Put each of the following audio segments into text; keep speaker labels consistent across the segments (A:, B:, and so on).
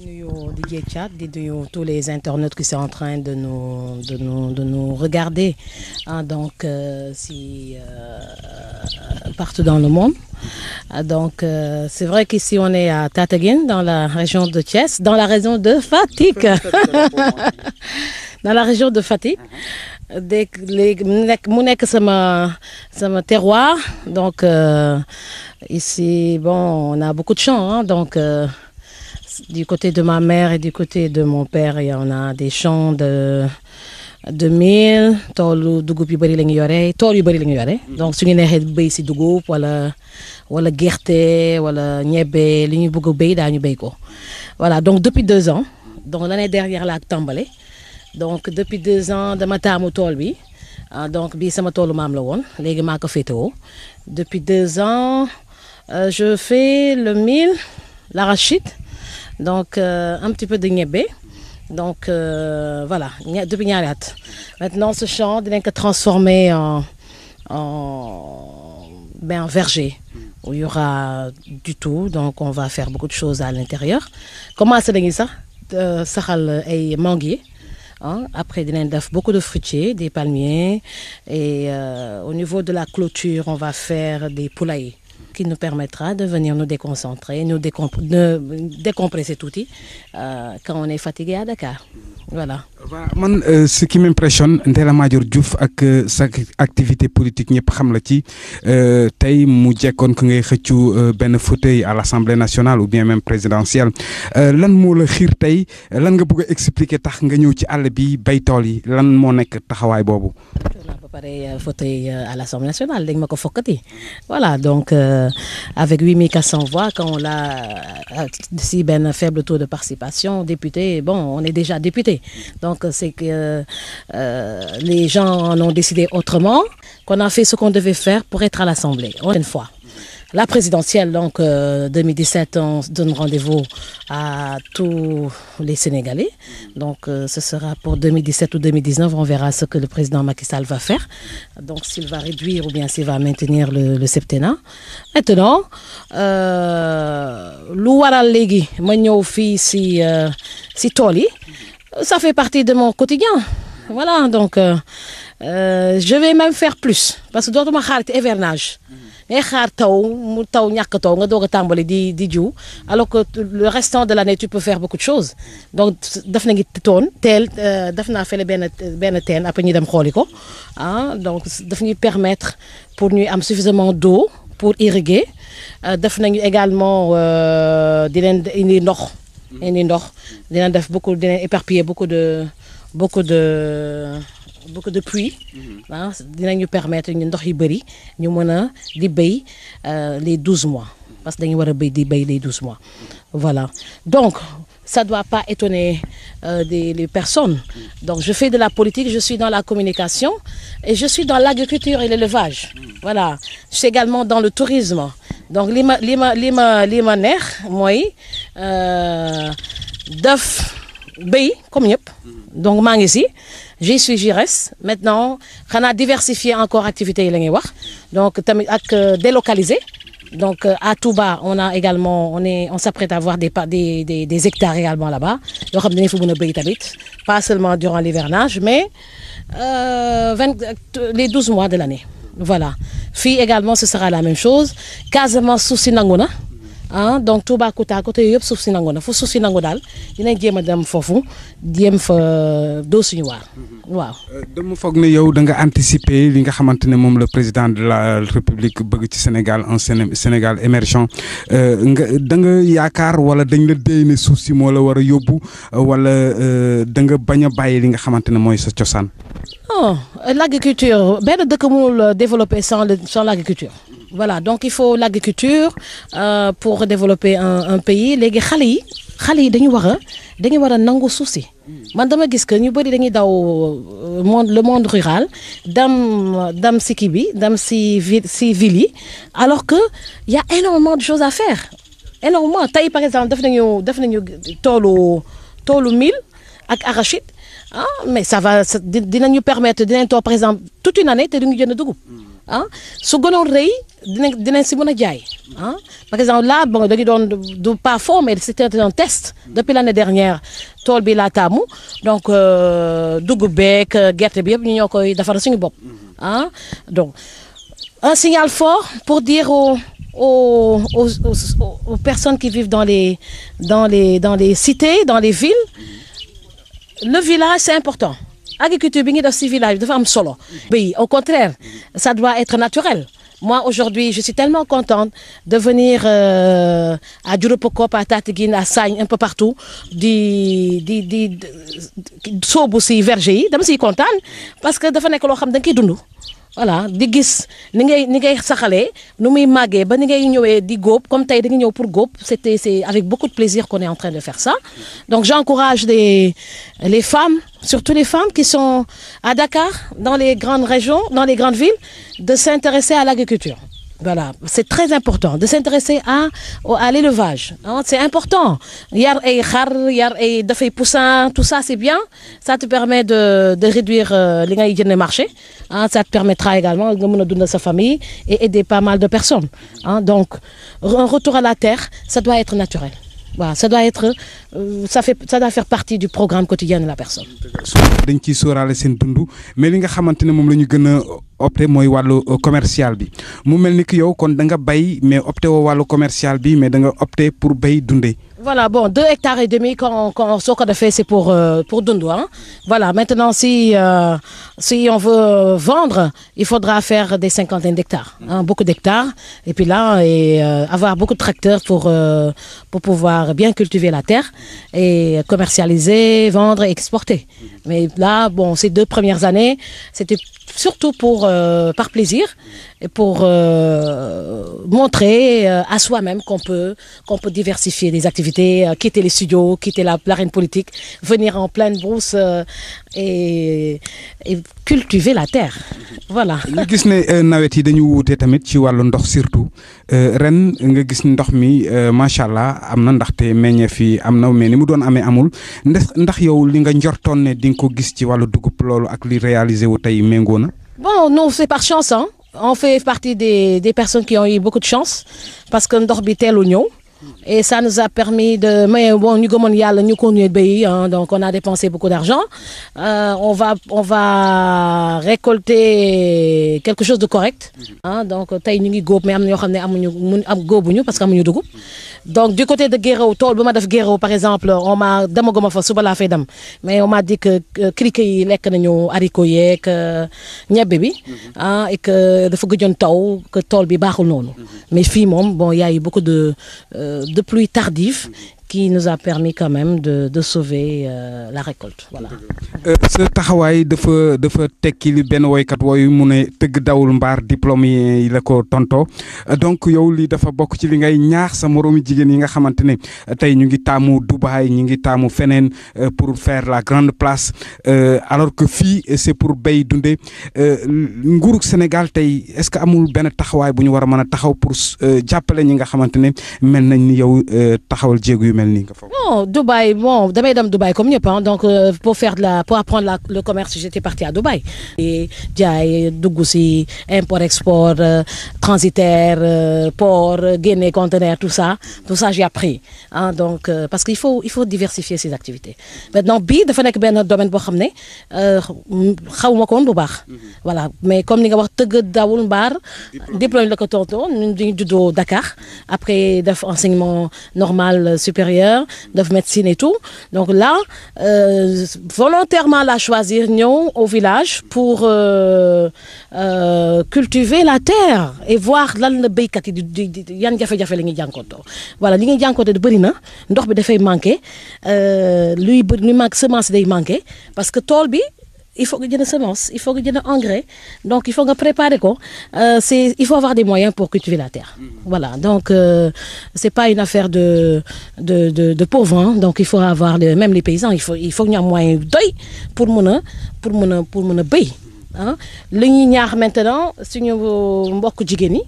A: DJ Chat, tous les internautes qui sont en train de nous regarder, hein, donc partout dans le monde. Donc c'est vrai qu'ici on est à Tataguine, dans la région de Thiès, dans la région de Fatick. Dans la région de Fatick. Mu nekk sama terroir, donc ici bon on a beaucoup de champs, hein, donc du côté de ma mère et du côté de mon père il y en a des champs de mil, toolu dugub yu bari la ñu yore, tool yu bari la ñu yore, donc su ñu neexee béy si dugub wala gerte wala ñebbe li ñu bëgg a béy daañu béy ko. Voilà, donc depuis 2 ans, donc l'année dernière laa tàmbale. Donc depuis 2 ans dama taamu tool bi, donc bii sama toolu maam la woon léegi maa ko féetewoo. Depuis 2 ans je fais le mil, l'arachide, donc un petit peu de ñebbe, donc voilà depuis ñaari at. Maintenant ce champ dinañ ko transformer en verger où il y aura du tout, donc on va faire beaucoup de choses à l'intérieur. Commencé nañu sax saxal ay manguiers. Après, il y a beaucoup de fruitiers, des palmiers, et au niveau de la clôture, on va faire des poulaillers qui nous permettra de venir nous déconcentrer, décompresser tout quand on est fatigué à Dakar. Voilà.
B: Man, ce qui m'impressionne, Ndella Madior Diouf ak sa activité politique ñëpp xam la ci tey mu jekkoon ko ngay xëccu benn fauteuil à l'Assemblée nationale ou bien même présidentielle lan moo la xiir tey lan nga bëgg a expliquer tax nga ñëw ci àll bi bay tool yi lan moo nekk taxawaay boobu.
A: Ba pare fauteuil à l'Assemblée nationale dañ ma ko fokkati. Voilà, donc avec 8400 voix, quand on a si ben faible taux de participation, député, bon, on est déjà député. Donc c'est que les gens en ont décidé autrement, qu'on a fait ce qu'on devait faire pour être à l'Assemblée. Une fois. La présidentielle, donc 2017, on donne rendez-vous à tous les Sénégalais. Donc ce sera pour 2017 ou 2019, on verra ce que le président Macky Sall va faire. Donc s'il va réduire ou bien s'il va maintenir le septennat. Maintenant, lu waral léegi ma ñëw fii si tool yi, ça fait partie de mon quotidien. Voilà, donc je vais même faire plus parce que dootuma xaar ci hivernage. Mais xaar taw mu taw ñàkk taw nga doog a tàmbali di jiw alors que le restant de l'année tu peux faire beaucoup de choses. Donc daf nañu teel daf naa fële benn teen après ñu dem xooli ko, donc daf ñuy permettre pour ñuy am suffisamment d'eau pour irriguer. Daf nañu également di leen indi ndox dina def beaucoup, dina éparpiller beaucoup de pluie, dinañu permettre ñu ndox yu bëri ñu mën a di béy les 12 mois parce que dañu war a béy les 12 mois. Voilà, donc ça doit pas étonner les personnes. Donc je fais de la politique, je suis dans la communication et je suis dans l'agriculture et l'élevage. Voilà, je suis également dans le tourisme. Donc li ma neex mooy def béy comme ñëpp. Donc maa ngi si j'y suis, j'y reste. Maintenant xanaa diversifier encore activités yi la ñuy wax, donc tamit ak délocaliser. Donc à Touba on s'apprête à avoir des hectares également là-bas yoo xam ne dañu fa mën a béy tamit, pas seulement durant l'hivernage mais les 12 mois de l'année. Voilà, fii également ce sera la même chose. Casamance suuf si nangu na. Donc Toubacouta côté yëpp suuf si nangu na fu suuf si nangu daal dinañ jéem a dem foofu jéem fa doo suñu waaw.
B: dama foog ne yow da nga anticiper li nga xamante ne moom le président de la République bëgg ci Sénégal, un Sénégal émergent. Da nga yaakaar wala dañ la déy ne suuf si moo la war a yóbbu wala da nga bañ a bàyyi li nga xamante ne mooy sa cosaan.
A: Non, l'agriculture benn dëkk mënul développer sans l'agriculture. Voilà, donc il faut l'agriculture pour développer un pays. Léegi xale yi dañu war a nangu suuf si. Man dama gis que ñu bëri dañuy daw le monde rural dam si kii bi dam si ville yi alors que il y a énormément de choses à faire, énormément. Tey par exemple def nañu toolu mil ak arachide, mais ça va dinañu permettre dinañ toog par exemple toute une année te duñu jënd dugub. Su gënoon rëy dinañ si mën a jaay ah. Par exemple là bon dañu doon du pas fort mais c'était un test depuis l'année dernière tool bi laa taamu donc dugub beeg gerte bi yëpp ñu ñoo koy defar suñu bopp ah. Donc un signal fort pour dire aux personnes qui vivent dans les cités, dans les villes, le village c'est important. Agriculture bi ngi def ci village dafa am solo. Oui, au contraire, ça doit être naturel. Moi aujourd'hui, je suis tellement contente de venir à Djuropokop, à Tataguine, à Sagne, un peu partout, di soobu ci verger yi dama ciy kontaan parce que dafa nekk loo xam da nga koy dund. Voilà di gis ni ngay saxalee nu muy màggee ba ni ngay ñëwee di góob comme tey da nga ñëw pour góob c'est avec beaucoup de plaisir qu'on est en train de faire ça. Donc j'encourage les femmes, surtout les femmes qui sont à Dakar, dans les grandes régions, dans les grandes villes, de s'intéresser à l'agriculture. Voilà, c'est très important de s'intéresser à l'élevage. Hein, c'est important. Yar ay xar, yar ay dafay poussin, tout ça c'est bien. Ça te permet de réduire li ngay jënd marché. Hein, ça te permettra également de mën a dundal sa famille et aider pas mal de personnes. Hein, donc un retour à la terre, ça doit être naturel. Voilà, ça doit faire partie du programme quotidien de la personne.
B: dañ ciy sóoraale seen dund mais li nga xamante ne moom la ñu gën a opté mooy wàllu commercial bi mu mel ni que yow kon da nga bay mais opté woo wàllu commercial bi mais da nga opté pour bay dundee.
A: Voilà, bon, 2,5 hectares quand ce qu'on a fait, c'est pour Dundu, hein. Voilà, maintenant, si on veut vendre, il faudra faire des cinquantaines d'hectares, hein, beaucoup d'hectares. Et puis là, avoir beaucoup de tracteurs pour pouvoir bien cultiver la terre et commercialiser, vendre et exporter. Mais là, bon, ces 2 premières années, c'était surtout par plaisir et pour montrer à soi-même qu'on peut diversifier les activités, quitter les studios, quitter l'arène politique, venir en pleine brousse et cultiver la terre. Voilà.
B: ñu gis ne nawet yi dañu wuute tamit ci wàllu ndox surtout ren nga gis ndox mi macha allah am na ndaxte meññeef yi am na mais ni mu doon amee amul ndax yow li nga njortoon ne di nga ko gis ci wàllu dugub loolu ak li réalisé wu tey méngoo na.
A: Bon, non, c'est par chance, hein. On fait partie des personnes qui ont eu beaucoup de chance parce que ndox bi teelu ñëw. Et ça nous a permis mais bon, ñu gëmoon yàlla ñu continuer bay, hein, donc on a dépensé beaucoup d'argent. On va récolter quelque chose de correct. Hein, donc tey ñu ngi góob mais am na ñoo xam ne amuñu góobuñu parce que amuñu dugub. Donc du côté de Guéréo tool ba ma def Guéréo par exemple demaguma fa suba laa fay dem mais on m'a dit que criquet yi lekk nañu haricots yeeg ñebbe bi ah et que dafa gëjoon taw que tool bi baaxul noonu. Mais fii moom bon y a eu beaucoup de pluie tardive qui nous a permis quand même de sauver la récolte. Voilà.
B: sa taxawaay dafa tekki li benn woykat wooyu mu ne tëgg dawul mbaar diplôme yi la ko tontoo donc yow li dafa bokk ci li ngay ñaax sa moroomi jigéen yi nga xamante ne tey ñu ngi taamu Dubaï ñu ngi taamu feneen pour faire la grande place alors que fii c'est pour bay dunde nguurug Sénégal tey est-ce que amul benn taxawaay bu ñu war a mën a taxaw pour jàppale ñi nga xamante ne mel nañ ni yow taxawal jéegu yu mel nii nga foog.
A: Non, Dubaï, bon, damay dem Dubaï comme ñëpp, hein, donc pour apprendre le commerce, j'étais partie à Dubaï. Et jaay dugg ci import-export, transitaire, port, génne conteneur, tout ça j'ai appris. Hein, donc parce qu'il faut diversifier ses activités. Maintenant bii dafa nekk benn domaine boo xam ne xawuma ko woon bu baax. Voilà, mais comme ni nga wax tëgg dawul mbaar diplôme la ko tonton ñu juddoo Dakar après def enseignement normal supérieur, def médecine et tout. Donc là volontairement la choisir ñëw au village pour cultiver la terre et voir lan la béykat yi di yan jafe-jafe la ñuy jànkontoo. Voilà li ñuy jànkontoo di bëri na ndox bi dafay manqué luy manqué semence day manqué parce que tool bi il faut que jënd semence il faut que jënd engrais donc il faut nga préparer ko il faut avoir des moyens pour cultiver la terre. Voilà donc c'est pas une affaire de pauvres, hein, donc il faut avoir même les paysans il faut ñu am moyen doy pour mën a béy. ah li ñuy ñaax maintenant suñu mbokk jigéen yi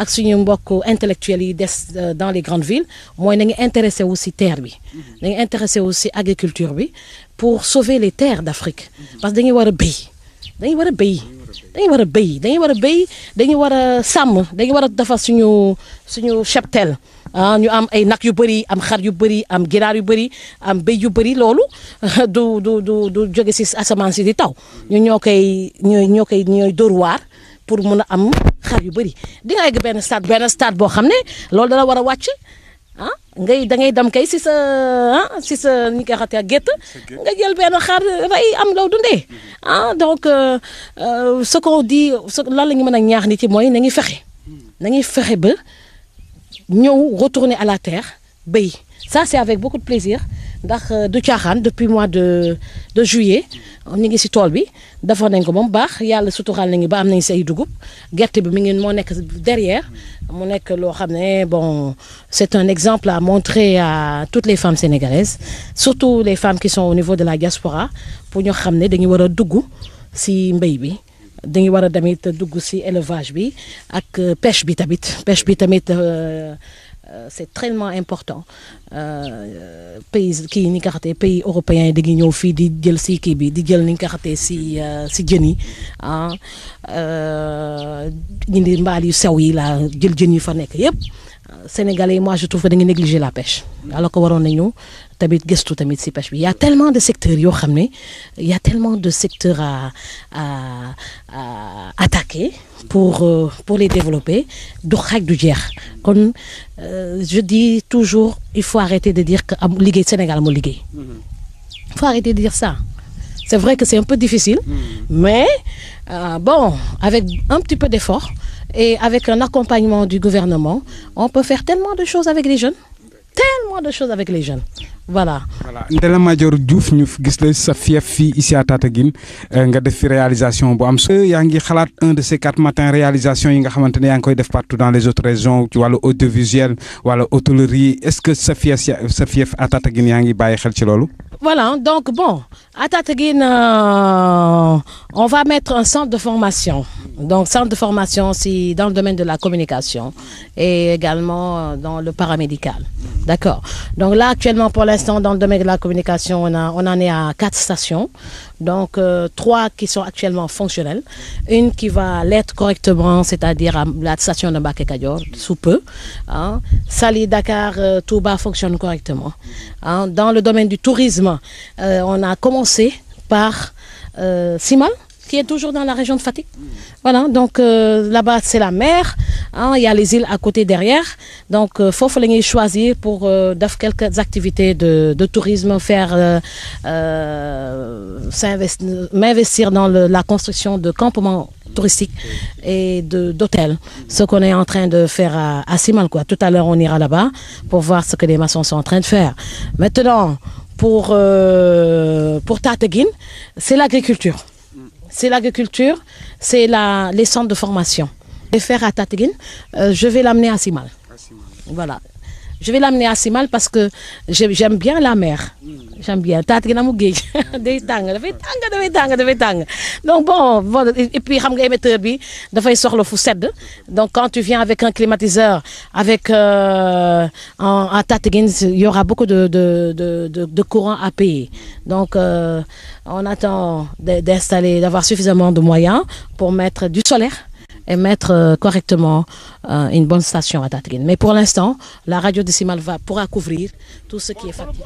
A: ak suñu mbokk intellectuels yi des dans les grandes villes mooy na nga intéressé wu ci terre bi na nga intéressé wu ci agriculture bi pour sauver les terres d'Afrique parce que dañuy war a béy dañuy war a béy dañuy war a béy dañuy war a sàmm dañuy war a defar suñu cheptel ñu am ay nag yu bëri am xar yu bëri am ginaar yu bëri am béy yu bëri loolu du jóge si asamaan si di taw ñun ñooy dóor waar pour mun a am xar yu bëri di nga egg benn stade boo xam ne loolu dana war a wàcc da ngay dem kay si sa ni koy xatee gétt nga jël benn xar rey am loo dundee donc ce qu'on dit lan la ñu mën a ñaax nit yi mooy nañuy fexe ba ñëw retourner à la terre béy ça c'est avec beaucoup de plaisir ndax du caaxaan depuis mois de juillet ñu ngi si tool bi defar nañ ko ba mu baax yàlla suturaal nañu ba am nañ si ay dugub gerte bi moo nekk derrière mu nekk loo xam ne bon c'est un exemple à montrer à toutes les femmes sénégalaises surtout les femmes qui sont au niveau de la diaspora pour ñu xam ne dañu war a dugg si mbéy bi dañu war a tamit dugg si élevage bi ak pêche bi tamit c'est tellement important pays kii ni nga xamante pays européens yi dañuy ñëw fii di jël si kii bi di jël ni nga xamante si jën yi indi mbaal yu sew yi la jël jën yi fa nekk yëpp Sénégalais moi je trouve que dañuy négliger la pêche alors que waroon nañu tamit gëstu tamit si pêche bi y a tellement de secteurs yoo xam ne y a tellement de secteurs à attaquer pour les développer du xaaj du jeex kon je dis toujours il faut arrêter de dire que am liggéey Sénégal moo liggéey il faut arrêter de dire ça c'est vrai que c'est un peu difficile mais bon avec un petit peu d'effort et avec un accompagnement du gouvernement on peut faire tellement de choses avec les jeunes voilà.
B: Ndella Madior Diouf ñu gis la sa fief fii ici à Tataguine nga def fi réalisation bu am solo yaa ngi xalaat un de ces 4 matins réalisation yi nga xamante ne yaa ngi koy def partout dans les autres régions ci wàllu audiovisuel wala hôtellerie est-ce que sa fief à Tataguine yaa ngi bàyyi xel ci loolu.
A: Voilà donc bon à Tataguine on va mettre un centre de formation si dans le domaine de la communication et également dans le paramédical. D'accord. Donc là, actuellement, pour l'instant, dans le domaine de la communication, on en est à 4 stations. Donc, 3 qui sont actuellement fonctionnelles. Une qui va l'être correctement, c'est-à-dire à la station de Mbacké Kadior, sous peu. Saly, Dakar, Touba fonctionne correctement. Dans le domaine du tourisme, on a commencé par Simal, qui est toujours dans la région de Fatick. Voilà, donc là-bas, c'est la mer. Il y a les îles à côté derrière. Donc, foofu la ñuy choisir pour faire quelques activités de tourisme, m'investir dans la construction de campements touristiques et d'hôtels. Ce qu'on est en train de faire à Simal, quoi. Tout à l'heure, on ira là-bas pour voir ce que les maçons sont en train de faire. Maintenant, pour Tataguine, c'est l'agriculture. C'est les centres de formation. Et faire à Tataguine, je vais l'amener à Simal. Voilà. Je vais l'amener à Simal parce que j'aime bien la mer. J'aime bien. Tataguine amul géej day tàng dafay tàng. Donc bon et puis xam nga émetteur bi dafay soxla fu sedd. Donc quand tu viens avec un climatiseur à Tataguine, il y aura beaucoup de courant à payer. Donc on attend d'avoir suffisamment de moyens pour mettre du solaire et mettre correctement une bonne station à Tataguine. Mais pour l'instant, la radio de Simal pourra couvrir tout ce qui est factible.